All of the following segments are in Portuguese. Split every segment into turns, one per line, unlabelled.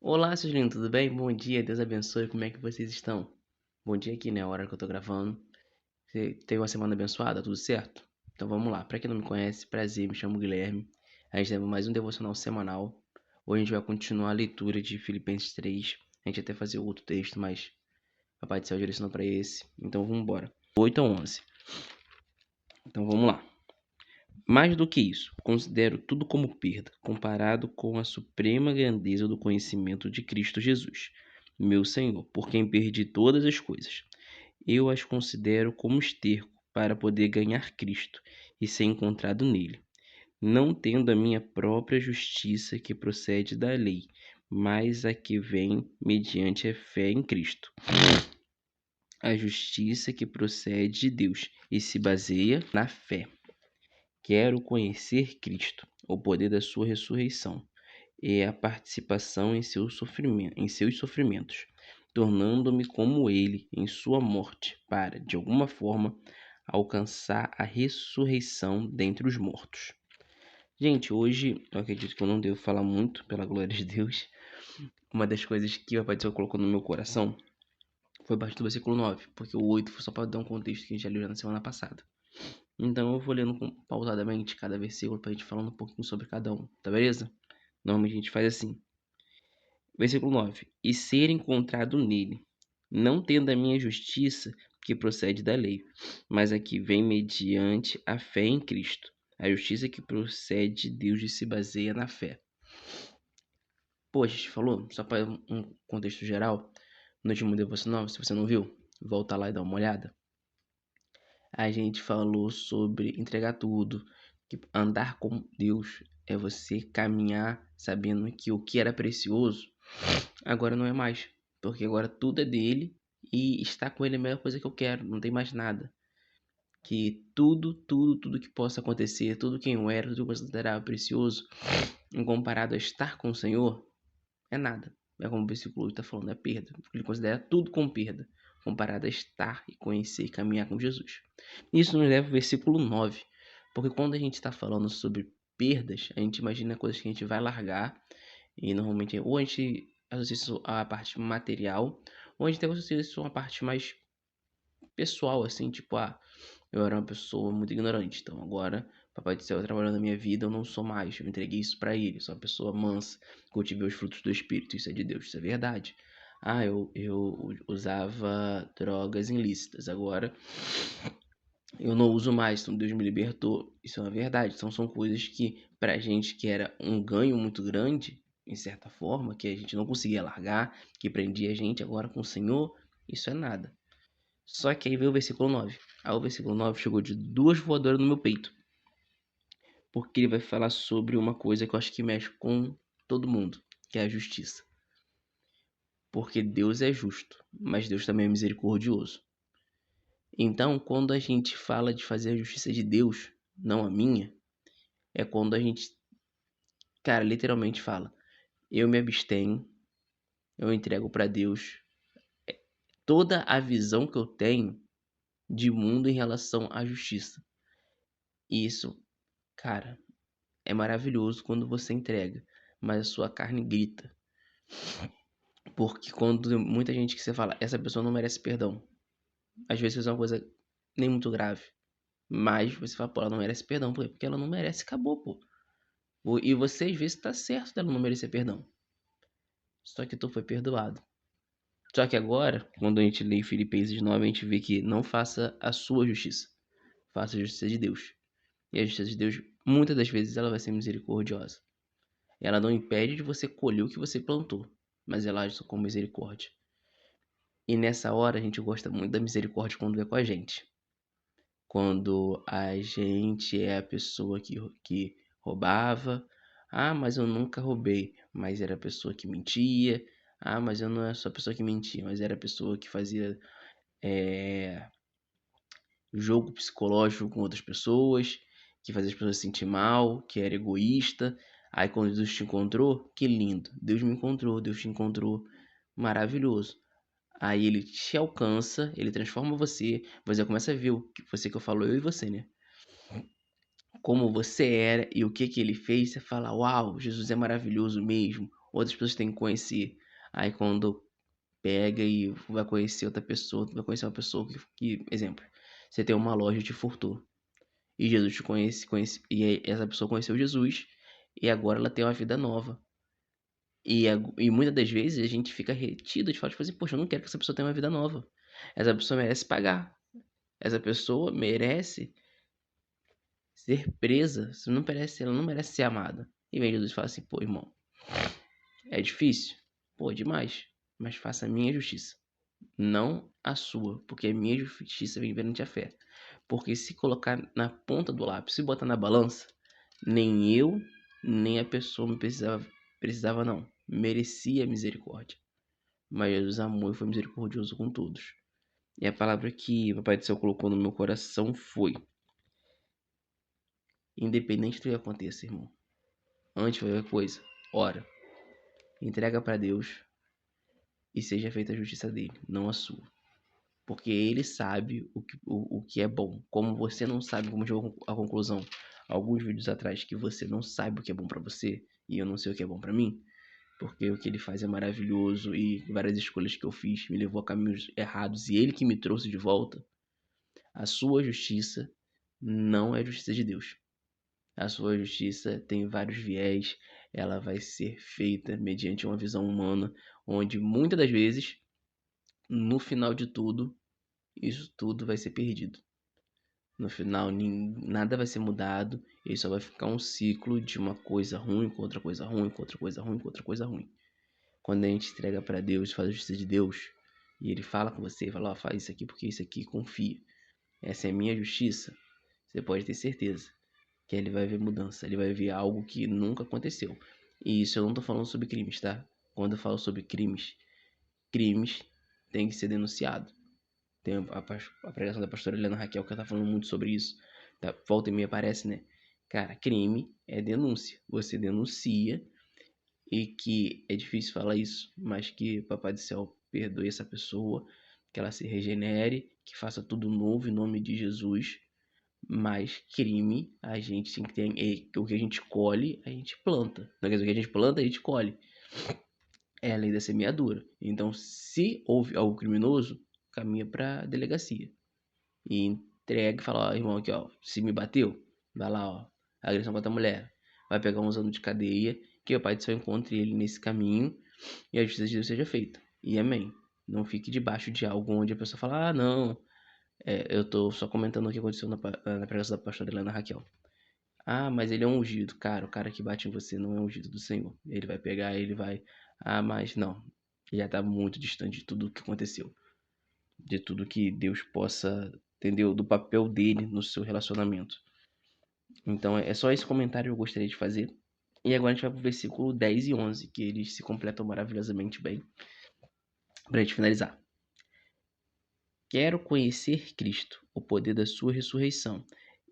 Olá, seus lindos, tudo bem? Bom dia, Deus abençoe, como é que vocês estão? Bom dia aqui, né? A hora que eu tô gravando. Você teve uma semana abençoada, tudo certo? Então vamos lá. Pra quem não me conhece, prazer, me chamo Guilherme. A gente tem mais um devocional semanal. Hoje a gente vai continuar a leitura de Filipenses 3. A gente ia até fazer outro texto, mas Papai do Céu direcionou pra esse. Então vamos embora. 8 a 11. Então vamos lá. Mais do que isso, considero tudo como perda, comparado com a suprema grandeza do conhecimento de Cristo Jesus, meu Senhor, por quem perdi todas as coisas. Eu as considero como esterco para poder ganhar Cristo e ser encontrado nele, não tendo a minha própria justiça que procede da lei, mas a que vem mediante a fé em Cristo. A justiça que procede de Deus e se baseia na fé. Quero conhecer Cristo, o poder da sua ressurreição e a participação em seus sofrimentos, tornando-me como ele em sua morte, para, de alguma forma, alcançar a ressurreição dentre os mortos. Gente, hoje eu acredito que eu não devo falar muito, pela glória de Deus. Uma das coisas que o Papai do Céu colocou no meu coração foi a partir do versículo 9, porque o 8 foi só para dar um contexto que a gente já leu já na semana passada. Então eu vou lendo pausadamente cada versículo pra gente falando um pouquinho sobre cada um, tá beleza? Normalmente a gente faz assim. Versículo 9. E ser encontrado nele, não tendo a minha justiça que procede da lei, mas a que vem mediante a fé em Cristo. A justiça que procede de Deus e se baseia na fé. Pô, a gente falou, só para um contexto geral, no último devocional, se você não viu, volta lá e dá uma olhada. A gente falou sobre entregar tudo, que andar com Deus é você caminhar sabendo que o que era precioso agora não é mais, porque agora tudo é dele e estar com ele é a melhor coisa que eu quero, não tem mais nada. Que tudo que possa acontecer, tudo que eu era, tudo que eu considerava precioso, em comparado a estar com o Senhor, é nada. É como o versículo está falando, é perda. Ele considera tudo como perda, comparado a estar e conhecer e caminhar com Jesus. Isso nos leva ao versículo 9, porque quando a gente está falando sobre perdas, a gente imagina coisas que a gente vai largar, e normalmente ou a gente associa isso à parte material, ou a gente associa isso a uma parte mais pessoal, assim, tipo, eu era uma pessoa muito ignorante, então agora Papai do Céu trabalhando na minha vida, eu não sou mais, eu entreguei isso pra ele, sou uma pessoa mansa, cultivei os frutos do Espírito, isso é de Deus, isso é verdade. Eu usava drogas ilícitas, agora eu não uso mais, então Deus me libertou, isso é uma verdade. Então são coisas que pra gente que era um ganho muito grande, em certa forma, que a gente não conseguia largar, que prendia a gente, agora com o Senhor, isso é nada. Só que aí veio o versículo 9. Aí o versículo 9 chegou de duas voadoras no meu peito. Porque ele vai falar sobre uma coisa que eu acho que mexe com todo mundo, que é a justiça. Porque Deus é justo, mas Deus também é misericordioso. Então, quando a gente fala de fazer a justiça de Deus, não a minha, é quando a gente, cara, literalmente fala: eu me abstenho, eu entrego pra Deus toda a visão que eu tenho de mundo em relação à justiça. E isso, cara, é maravilhoso quando você entrega, mas a sua carne grita. Porque quando muita gente que você fala, essa pessoa não merece perdão. Às vezes fez uma coisa nem muito grave. Mas você fala, pô, ela não merece perdão. Por quê? Porque ela não merece, acabou, pô. E você às vezes tá certo dela não merecer perdão. Só que tu foi perdoado. Só que agora, quando a gente lê Filipenses 9, a gente vê que não faça a sua justiça. Faça a justiça de Deus. E a justiça de Deus, muitas das vezes, ela vai ser misericordiosa. Ela não impede de você colher o que você plantou, mas ela age com misericórdia. E nessa hora a gente gosta muito da misericórdia quando é com a gente. Quando a gente é a pessoa que roubava. Ah, mas eu nunca roubei. Mas era a pessoa que mentia. Ah, mas eu não era só a pessoa que mentia, mas era a pessoa que fazia jogo psicológico com outras pessoas, que fazia as pessoas se sentir mal, que era egoísta. Aí quando Deus te encontrou, que lindo. Deus me encontrou, Deus te encontrou. Maravilhoso. Aí ele te alcança, ele transforma você, você começa a ver o que você que eu falo, eu e você, né? Como você era e o que ele fez, você fala, uau, Jesus é maravilhoso mesmo. outras pessoas têm que conhecer. Aí quando pega e vai conhecer outra pessoa, tu vai conhecer uma pessoa exemplo, você tem uma loja de furtou. E Jesus te conhece, e essa pessoa conheceu Jesus, e agora ela tem uma vida nova. E muitas das vezes a gente fica retido de falar, tipo assim, poxa, eu não quero que essa pessoa tenha uma vida nova. Essa pessoa merece pagar. Essa pessoa merece ser presa. Ela não merece ser amada. E vem Jesus e fala assim, pô, irmão, é difícil? Pô, demais. Mas faça a minha justiça, não a sua, porque a minha justiça vem perante a fé. Porque se colocar na ponta do lápis, se botar na balança, nem eu, nem a pessoa precisava não. Merecia misericórdia. Mas Jesus amou e foi misericordioso com todos. E a palavra que o Papai do Céu colocou no meu coração foi: independente do que aconteça, irmão, antes de qualquer coisa, ora, entrega para Deus e seja feita a justiça dele, não a sua. Porque ele sabe o que é bom. Como você não sabe, como chegou a conclusão alguns vídeos atrás, que você não sabe o que é bom para você e eu não sei o que é bom para mim, porque o que ele faz é maravilhoso e várias escolhas que eu fiz me levou a caminhos errados e ele que me trouxe de volta. A sua justiça não é a justiça de Deus. A sua justiça tem vários viés, ela vai ser feita mediante uma visão humana, onde muitas das vezes, no final de tudo, isso tudo vai ser perdido. No final, nada vai ser mudado, e só vai ficar um ciclo de uma coisa ruim com outra coisa ruim, com outra coisa ruim, com outra coisa ruim. Quando a gente entrega para Deus, faz a justiça de Deus, e Ele fala com você, fala, ó, faz isso aqui porque isso aqui, confia. Essa é a minha justiça. Você pode ter certeza que ele vai ver mudança, ele vai ver algo que nunca aconteceu. E isso eu não tô falando sobre crimes, tá? Quando eu falo sobre crimes, crimes têm que ser denunciados. Tem a pregação da pastora Helena Raquel que ela tá falando muito sobre isso. Tá? Volta e meia aparece, né? Cara, crime é denúncia. Você denuncia e que é difícil falar isso, mas que Papai do Céu perdoe essa pessoa, que ela se regenere, que faça tudo novo em nome de Jesus. Mas crime, a gente tem que ter. O que a gente colhe, a gente planta. Não quer dizer, o que a gente planta, a gente colhe. É a lei da semeadura. Então, se houve algo criminoso, caminha pra delegacia. E entrega e fala, ó, irmão, aqui, ó, se me bateu, vai lá, ó, agressão contra a mulher. Vai pegar uns anos de cadeia, que o Pai do Céu encontre ele nesse caminho e a justiça de Deus seja feita. E amém. Não fique debaixo de algo onde a pessoa fala, ah, não, eu tô só comentando o que aconteceu na pregação da pastora Helena Raquel. Ah, mas ele é um ungido. Cara, o cara que bate em você não é ungido do Senhor. Ele vai pegar, ele vai. Ah, mas não. Já tá muito distante de tudo o que aconteceu. De tudo que Deus possa, entendeu? Do papel dele no seu relacionamento. Então é só esse comentário que eu gostaria de fazer. E agora a gente vai pro versículo 10 e 11, que eles se completam maravilhosamente bem. Pra gente finalizar. Quero conhecer Cristo, o poder da sua ressurreição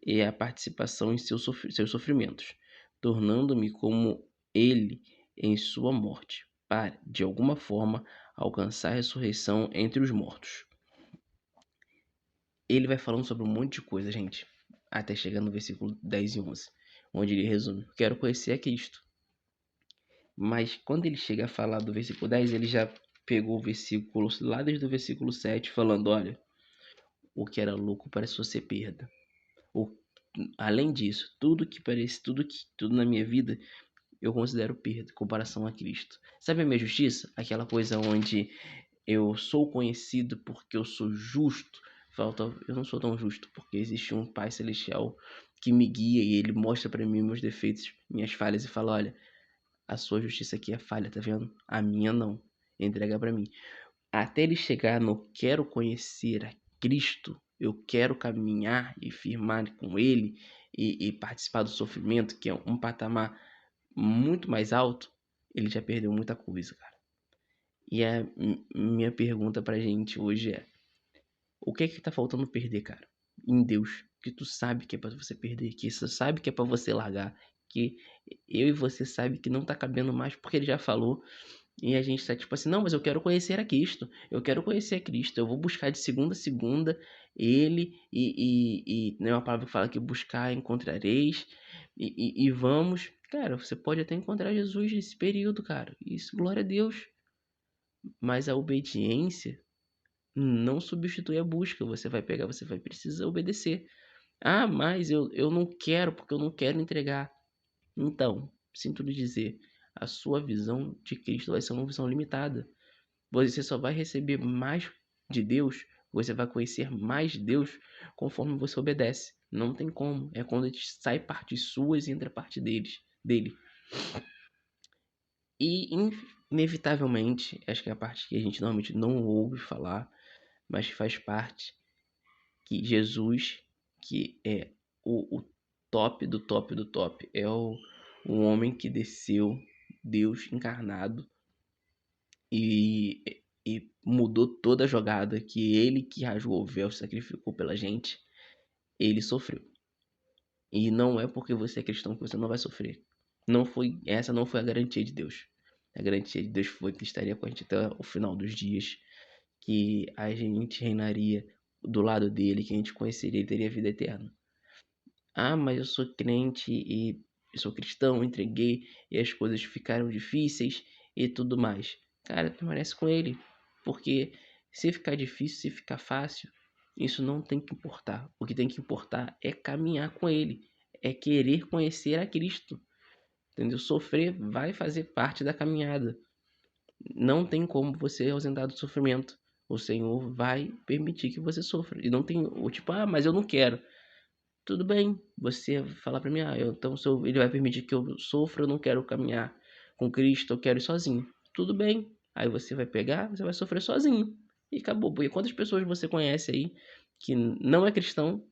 e a participação em seus sofrimentos, tornando-me como ele em sua morte, para, de alguma forma, alcançar a ressurreição entre os mortos. Ele vai falando sobre um monte de coisa, gente, até chegar no versículo 10 e 11, onde ele resume: quero conhecer a Cristo. Mas quando ele chega a falar do versículo 10, ele já pegou o versículo, lá desde o versículo 7, falando: olha, o que era lucro pareceu ser perda. Além disso, tudo na minha vida eu considero perda em comparação a Cristo. Sabe a minha justiça? Aquela coisa onde eu sou conhecido porque eu sou justo. Eu não sou tão justo porque existe um Pai Celestial que me guia e ele mostra para mim meus defeitos, minhas falhas e fala: olha, a sua justiça aqui é falha, tá vendo? A minha não. Entrega para mim. Até ele chegar no quero conhecer a Cristo, eu quero caminhar e firmar com Ele e participar do sofrimento, que é um patamar muito mais alto, ele já perdeu muita coisa, cara. E a minha pergunta pra gente hoje é: o que é que tá faltando perder, cara? Em Deus, que tu sabe que é pra você perder, que você sabe que é pra você largar, que eu e você sabe que não tá cabendo mais porque ele já falou. E a gente tá tipo assim, não, mas eu quero conhecer a Cristo. Eu quero conhecer a Cristo. Eu vou buscar de segunda a segunda Ele e não é uma palavra que fala que buscar encontrareis e vamos. Cara, você pode até encontrar Jesus nesse período, cara. Isso, glória a Deus. Mas a obediência não substitui a busca. Você vai pegar, você vai precisar obedecer. Ah, mas eu não quero, porque eu não quero entregar. Então, sinto lhe dizer, a sua visão de Cristo vai ser uma visão limitada. Você só vai receber mais de Deus, você vai conhecer mais de Deus conforme você obedece. Não tem como. É quando sai partes suas e entra parte dele. E inevitavelmente, acho que é a parte que a gente normalmente não ouve falar, mas faz parte, que Jesus, que é o top do top do top, é o homem que desceu, Deus encarnado, e mudou toda a jogada, que ele que rasgou o véu, sacrificou pela gente, ele sofreu. E não é porque você é cristão que você não vai sofrer. Essa não foi a garantia de Deus. A garantia de Deus foi que estaria com a gente até o final dos dias, que a gente reinaria do lado dele, que a gente conheceria e teria vida eterna. Ah, mas eu sou crente e eu sou cristão, entreguei e as coisas ficaram difíceis e tudo mais. Cara, permanece com ele, porque se ficar difícil, se ficar fácil, isso não tem que importar. O que tem que importar é caminhar com ele, é querer conhecer a Cristo. Entendeu? Sofrer vai fazer parte da caminhada. Não tem como você ausentar do sofrimento. O Senhor vai permitir que você sofra. E não tem o tipo, ah, mas eu não quero. Tudo bem, você falar pra mim, então se ele vai permitir que eu sofra, eu não quero caminhar com Cristo, eu quero ir sozinho. Tudo bem, aí você vai pegar, você vai sofrer sozinho. E acabou. Porque quantas pessoas você conhece aí que não é cristão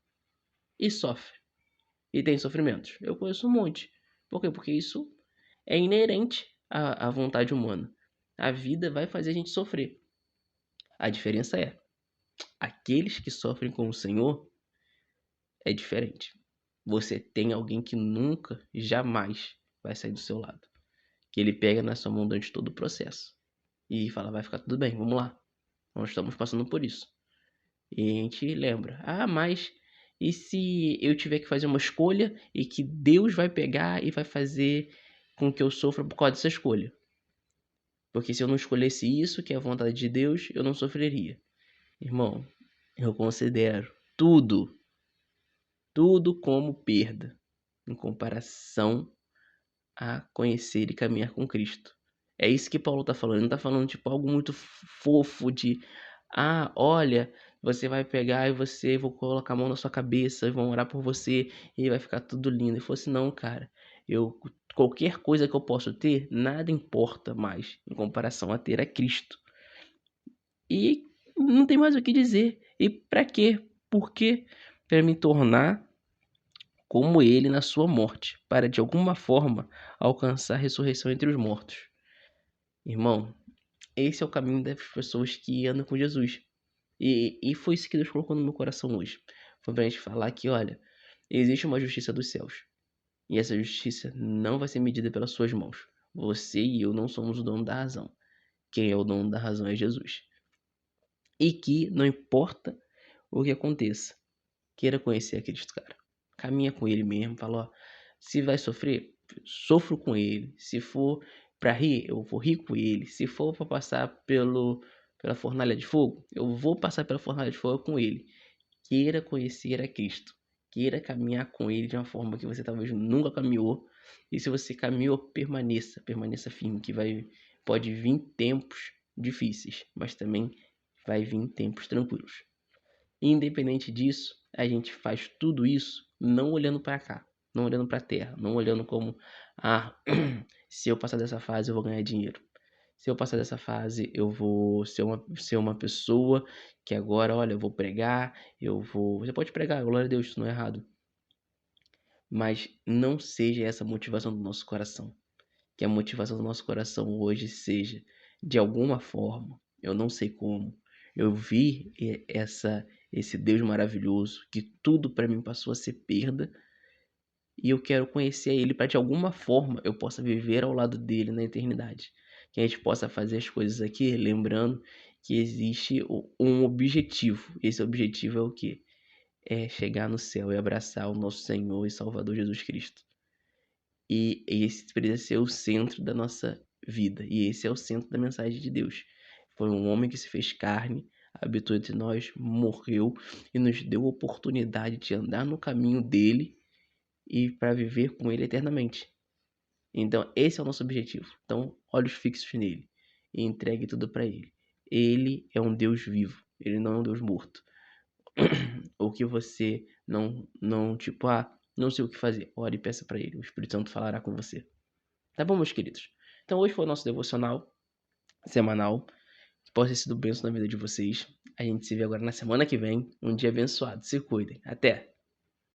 e sofre? E tem sofrimentos? Eu conheço um monte. Por quê? Porque isso é inerente à vontade humana. A vida vai fazer a gente sofrer. A diferença é, aqueles que sofrem com o Senhor é diferente. Você tem alguém que nunca, jamais vai sair do seu lado. Que ele pega na sua mão durante todo o processo. E fala, vai ficar tudo bem, vamos lá. Nós estamos passando por isso. E a gente lembra, mas e se eu tiver que fazer uma escolha e que Deus vai pegar e vai fazer com que eu sofra por causa dessa escolha? Porque se eu não escolhesse isso, que é a vontade de Deus, eu não sofreria. Irmão, eu considero tudo como perda em comparação a conhecer e caminhar com Cristo. É isso que Paulo está falando. Ele não está falando tipo algo muito fofo de olha, você vai pegar e vou colocar a mão na sua cabeça e vão orar por você e vai ficar tudo lindo. E fosse não, cara. Qualquer coisa que eu posso ter, nada importa mais em comparação a ter a Cristo. E não tem mais o que dizer. E para quê? Por quê? Para me tornar como ele na sua morte, para de alguma forma alcançar a ressurreição entre os mortos. Irmão, esse é o caminho das pessoas que andam com Jesus. E foi isso que Deus colocou no meu coração hoje. Foi pra gente falar que, olha, existe uma justiça dos céus. E essa justiça não vai ser medida pelas suas mãos. Você e eu não somos o dono da razão. Quem é o dono da razão é Jesus. E que não importa o que aconteça, queira conhecer a Cristo, cara. Caminha com ele mesmo, fala, se vai sofrer, sofro com ele. Se for pra rir, eu vou rir com ele. Se for pra passar pela fornalha de fogo, eu vou passar pela fornalha de fogo com ele. Queira conhecer a Cristo. Queira caminhar com ele de uma forma que você talvez nunca caminhou. E se você caminhou, permaneça firme, que pode vir tempos difíceis, mas também vai vir tempos tranquilos. Independente disso, a gente faz tudo isso não olhando para cá, não olhando para a terra, não olhando como, se eu passar dessa fase eu vou ganhar dinheiro. Se eu passar dessa fase eu vou ser uma pessoa que agora, olha, eu vou pregar, Você pode pregar, glória a Deus, isso não é errado. Mas não seja essa a motivação do nosso coração. Que a motivação do nosso coração hoje seja, de alguma forma, eu não sei como, eu vi esse Deus maravilhoso, que tudo para mim passou a ser perda, e eu quero conhecer Ele para de alguma forma eu possa viver ao lado dele na eternidade. Que a gente possa fazer as coisas aqui lembrando que existe um objetivo. Esse objetivo é o quê? É chegar no céu e abraçar o nosso Senhor e Salvador Jesus Cristo. E esse precisa ser o centro da nossa vida. E esse é o centro da mensagem de Deus. Foi um homem que se fez carne, habitou entre nós, morreu e nos deu a oportunidade de andar no caminho dele e para viver com ele eternamente. Então, esse é o nosso objetivo. Então, olhos fixos nele e entregue tudo para ele. Ele é um Deus vivo, ele não é um Deus morto. Ou que você não tipo, não sei o que fazer. Ore e peça para ele. O Espírito Santo falará com você. Tá bom, meus queridos? Então, hoje foi o nosso devocional semanal. Pode ter sido bênção na vida de vocês. A gente se vê agora na semana que vem. Um dia abençoado. Se cuidem. Até!